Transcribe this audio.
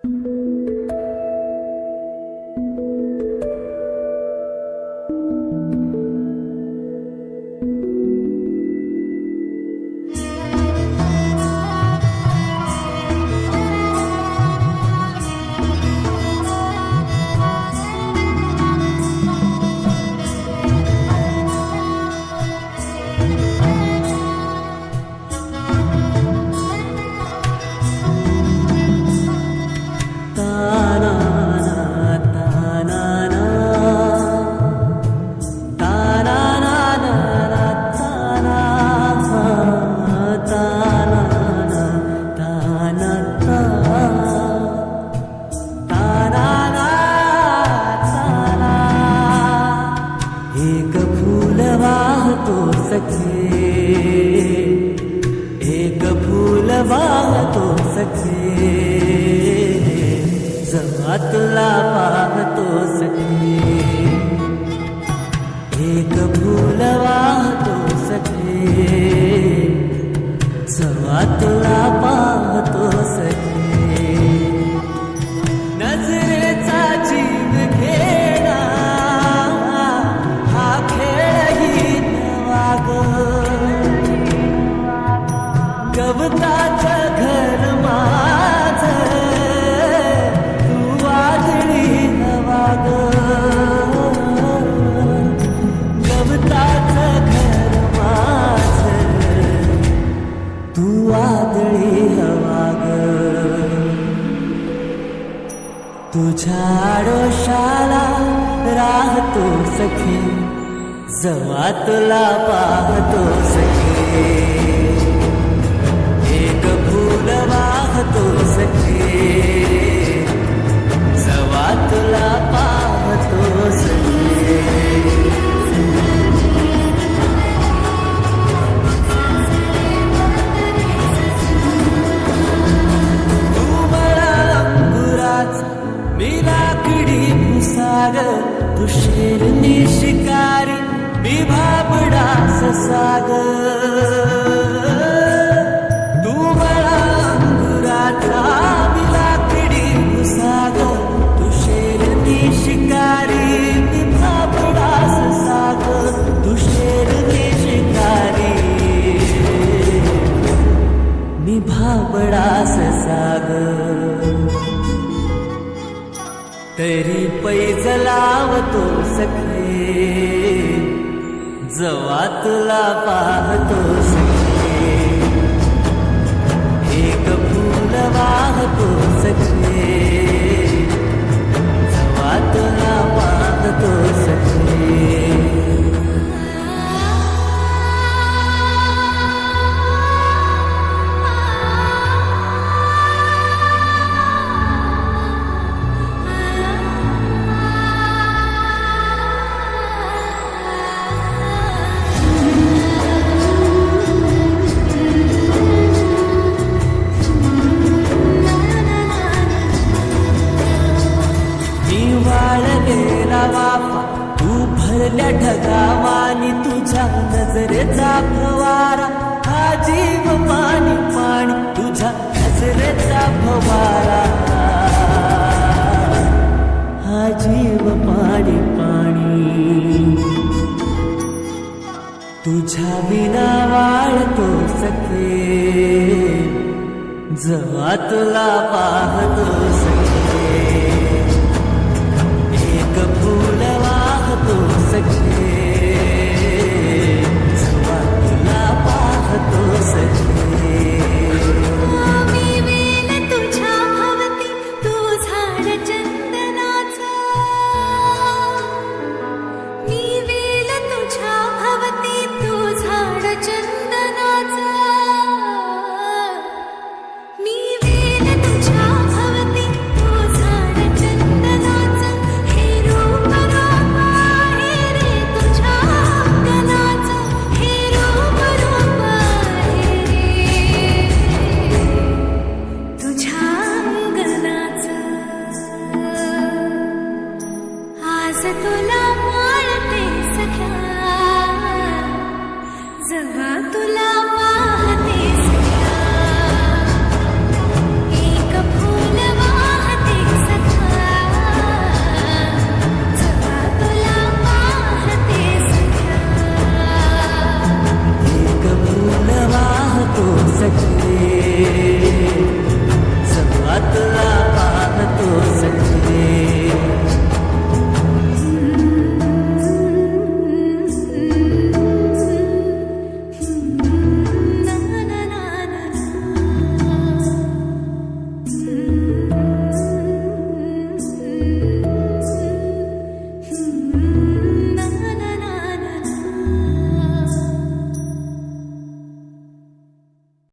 एक फूल वाहतो सखे, एक फूल वाहतो सखे, जेव्हा तुला पाहतो सखे. एक फूल वाहतो सखे, जेव्हा तुला पाहतो सखे. नजरेचा जीव घेणा हा खेळही नवा ग. गवताचं घर माझं तू वादळी हवा ग. गवताचं घर माझं तू वादळी हवा ग. तुझ्या आडोशाला राहतो सखे, जेव्हा तुला पाहतो सखे. एक फूल वाहतो सखे, जेव्हा तुला पाहतो सखे. मी लाकडी भुसार, तू शेरनी शिकारी, मी भाबडा ससाग. तू मला अंगुराचा, मी लाकडी भुसाग, तू शेरनी शिकारी, मी भाबडा ससाग. तू शेरनी शिकारी, मी भाबडा ससाग. तरी पैज लावतो सखे, जेव्हा तुला पाहतो सखे. एक फूल वाहतो सखे, जेव्हा तुला पाहतो सखे. वाफा तू भरल्या ढगावानी, तुझ्या नजरेचा फवारा हा जीव पाणी पाणी. तुझ्या नजरेचा फवारा हा जीव पाणी पाणी. तुझ्या विना वाळतो सखे, जेव्हा तुला पाहतो सखे. एक फूल वाहतो सखे, जेव्हा तुला पाहतो सखे.